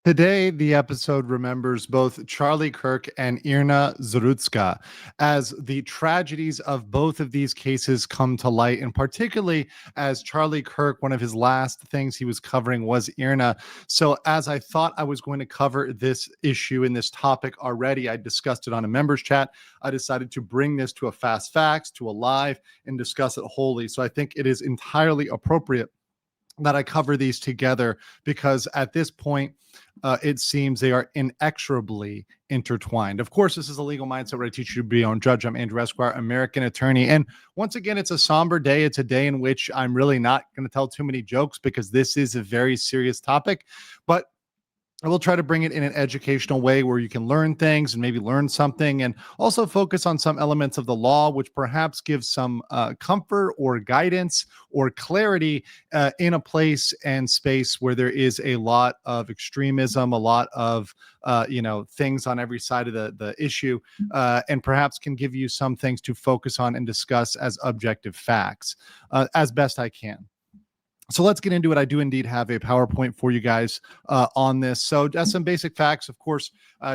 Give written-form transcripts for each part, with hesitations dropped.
Today, the episode remembers both Charlie Kirk and Iryna Zarutska as the tragedies of both of these cases come to light, and particularly as Charlie Kirk, one of his last things he was covering was Iryna. So, as I thought I was going to cover this issue and this topic already, I discussed it on a members chat. I decided to bring this to a fast facts, to a live, and discuss it wholly. So, I think it is entirely appropriate that I cover these together because at this point, it seems they are inexorably intertwined. Of course, this is a legal mindset where I teach you to be your own judge. I'm Andrew Esquire, American attorney. And once again, it's a somber day. It's a day in which I'm really not going to tell too many jokes because this is a very serious topic. But I will try to bring it in an educational way where you can learn things and maybe learn something, and also focus on some elements of the law, which perhaps gives some comfort or guidance or clarity in a place and space where there is a lot of extremism, a lot of things on every side of the issue, and perhaps can give you some things to focus on and discuss as objective facts as best I can. So let's get into it. I do indeed have a PowerPoint for you guys on this. So just some basic facts. Of course,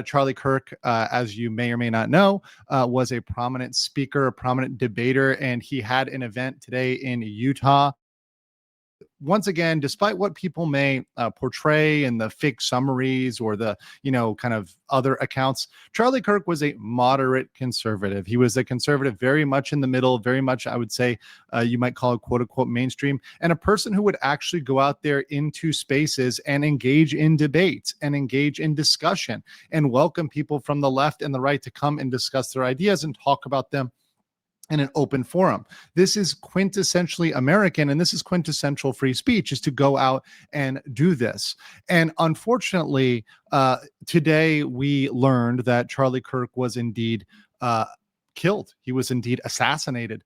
Charlie Kirk, as you may or may not know, was a prominent speaker, a prominent debater, and he had an event today in Utah. Once again, despite what people may portray in the fake summaries or the, kind of other accounts, Charlie Kirk was a moderate conservative. He was a conservative very much in the middle, very much, I would say, you might call it quote unquote mainstream, and a person who would actually go out there into spaces and engage in debates and engage in discussion and welcome people from the left and the right to come and discuss their ideas and talk about them in an open forum. This is quintessentially American, and this is quintessential free speech, is to go out and do this. And unfortunately, today we learned that Charlie Kirk was indeed killed. He was indeed assassinated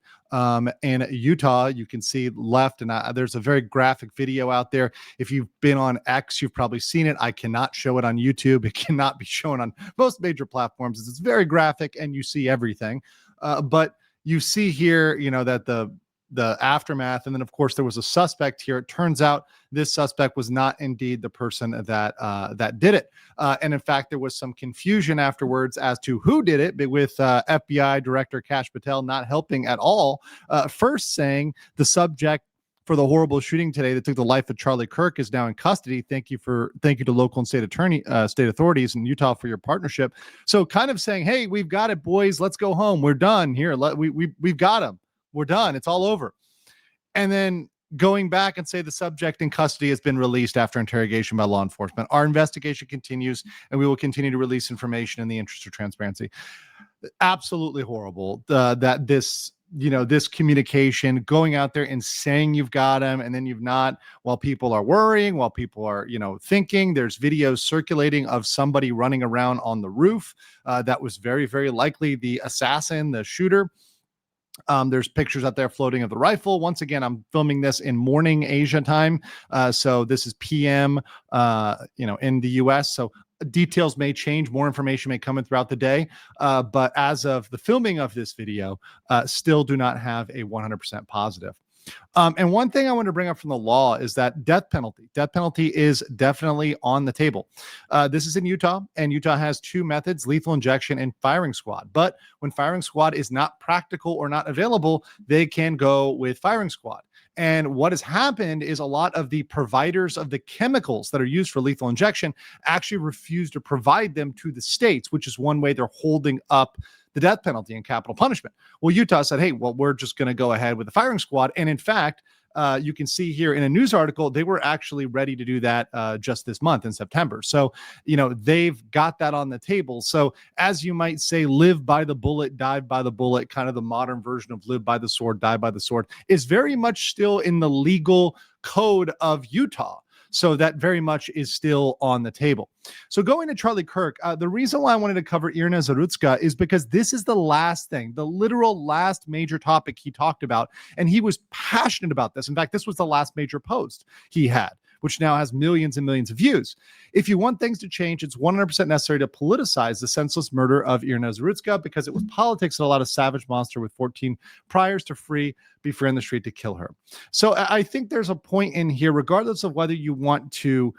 in Utah. You can see left, and there's a very graphic video out there. If you've been on X, you've probably seen it. I cannot show it on YouTube. It cannot be shown on most major platforms. It's very graphic, and you see everything. But you see here, that the aftermath, and then of course there was a suspect here. It turns out this suspect was not indeed the person that did it, and in fact there was some confusion afterwards as to who did it, but with FBI Director Kash Patel not helping at all. First saying the subject for the horrible shooting today that took the life of Charlie Kirk is now in custody. Thank you to local and state authorities in Utah for your partnership. So kind of saying, hey, we've got it, boys. Let's go home. We're done here. We've got him. We're done. It's all over. And then going back and say the subject in custody has been released after interrogation by law enforcement. Our investigation continues, and we will continue to release information in the interest of transparency. Absolutely horrible that this communication, going out there and saying you've got him and then you've not, while people are worrying, while people are thinking. There's videos circulating of somebody running around on the roof that was very, very likely the assassin, the shooter. There's pictures out there floating of the rifle. Once again, I'm filming this in morning Asia time, so this is PM in the US. So details may change, more information may come in throughout the day, but as of the filming of this video, still do not have a 100% positive. And one thing I want to bring up from the law is that death penalty is definitely on the table. This is in Utah, and Utah has two methods: lethal injection and firing squad. But when firing squad is not practical or not available, they can go with firing squad. And what has happened is a lot of the providers of the chemicals that are used for lethal injection actually refuse to provide them to the states, which is one way they're holding up the death penalty and capital punishment. Well, Utah said, hey, well, we're just going to go ahead with the firing squad. And in fact, you can see here in a news article, they were actually ready to do that just this month in September. So, they've got that on the table. So as you might say, live by the bullet, die by the bullet, kind of the modern version of live by the sword, die by the sword, is very much still in the legal code of Utah. So that very much is still on the table. So going to Charlie Kirk, the reason why I wanted to cover Iryna Zarutska is because this is the last thing, the literal last major topic he talked about. And he was passionate about this. In fact, this was the last major post he had. which now has millions and millions of views. If you want things to change, it's 100% necessary to politicize the senseless murder of Iryna Zarutska, because it was politics that allowed a savage monster with 14 priors to be free on the street to kill her. So I think there's a point in here, regardless of whether you want to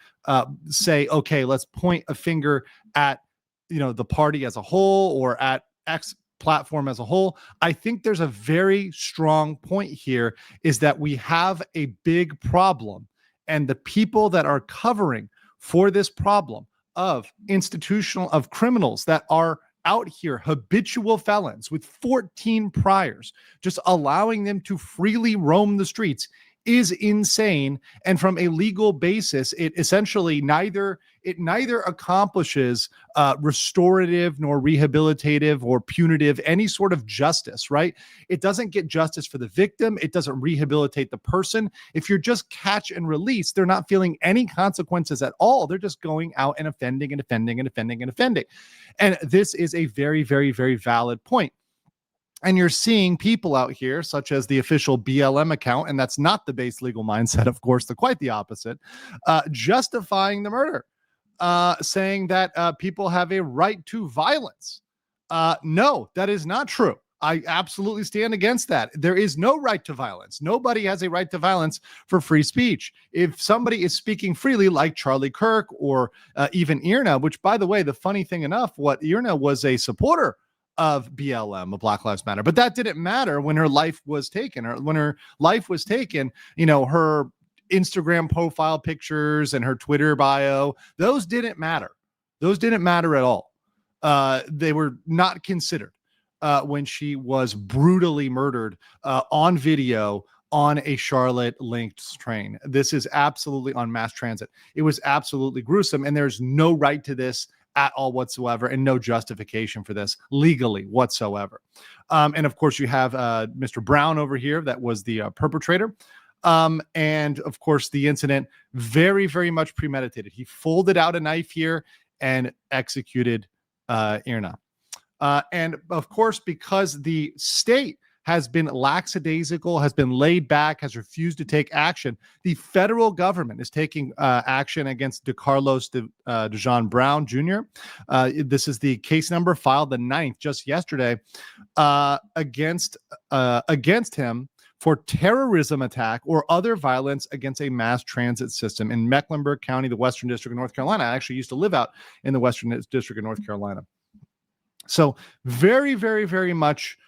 say, okay, let's point a finger at the party as a whole or at X platform as a whole. I think there's a very strong point here, is that we have a big problem, and the people that are covering for this problem of criminals that are out here, habitual felons with 14 priors, just allowing them to freely roam the streets, is insane. And from a legal basis, it essentially neither accomplishes restorative nor rehabilitative or punitive any sort of justice, right? It doesn't get justice for the victim. It doesn't rehabilitate the person. If you're just catch and release, they're not feeling any consequences at all. They're just going out and offending and offending and offending and offending. And this is a very, very, very valid point. And you're seeing people out here, such as the official BLM account, and that's not the base legal mindset, of course, quite the opposite, justifying the murder, saying that people have a right to violence. No, that is not true. I absolutely stand against that. There is no right to violence. Nobody has a right to violence for free speech. If somebody is speaking freely, like Charlie Kirk or even Iryna, which, by the way, the funny thing enough, Iryna was a supporter of BLM, of Black Lives Matter, but that didn't matter when her life was taken. Or when her life was taken, her Instagram profile pictures and her Twitter bio, those didn't matter. Those didn't matter at all. They were not considered when she was brutally murdered on video on a Charlotte linked train. This is absolutely on mass transit. It was absolutely gruesome, and there's no right to this at all whatsoever, and no justification for this legally whatsoever. And of course, you have Mr. Brown over here, that was the perpetrator. And of course, the incident, very, very much premeditated. He folded out a knife here and executed Iryna. And of course, because the state has been lackadaisical, has been laid back, has refused to take action, the federal government is taking action against DeCarlos DeJean Brown Jr. This is the case number filed the 9th, just yesterday, against him for terrorism attack or other violence against a mass transit system in Mecklenburg County, the Western District of North Carolina. I actually used to live out in the Western District of North Carolina. So very, very, very much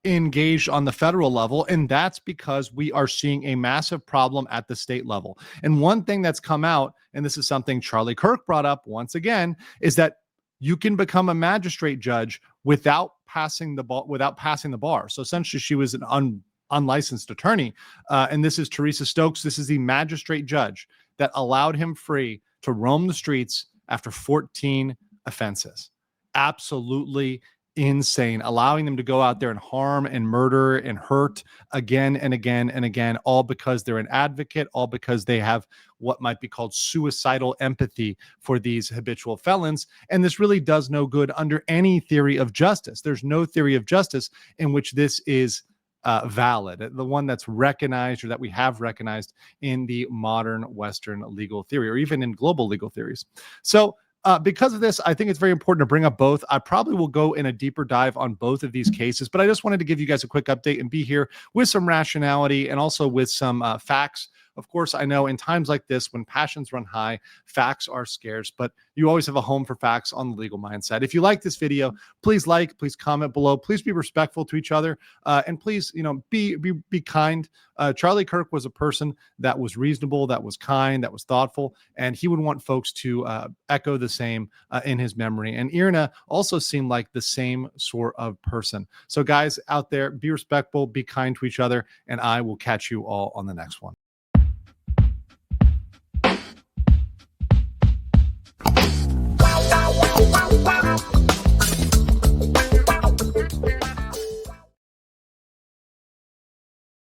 engaged on the federal level, and that's because we are seeing a massive problem at the state level. And one thing that's come out, and this is something Charlie Kirk brought up once again, is that you can become a magistrate judge without passing the bar. So essentially, she was an unlicensed attorney, and this is Teresa Stokes. This is the magistrate judge that allowed him free to roam the streets after 14 offenses. Absolutely insane, allowing them to go out there and harm and murder and hurt again and again and again, all because they're an advocate, all because they have what might be called suicidal empathy for these habitual felons. And this really does no good under any theory of justice. There's no theory of justice in which this is valid, the one that's recognized or that we have recognized in the modern Western legal theory, or even in global legal theories. So because of this, I think it's very important to bring up both. I probably will go in a deeper dive on both of these cases, but I just wanted to give you guys a quick update and be here with some rationality and also with some facts. Of course, I know in times like this, when passions run high, facts are scarce, but you always have a home for facts on the legal mindset. If you like this video, please please comment below, please be respectful to each other, and please, be kind. Charlie Kirk was a person that was reasonable, that was kind, that was thoughtful, and he would want folks to echo the same in his memory. And Iryna also seemed like the same sort of person. So guys out there, be respectful, be kind to each other, and I will catch you all on the next one.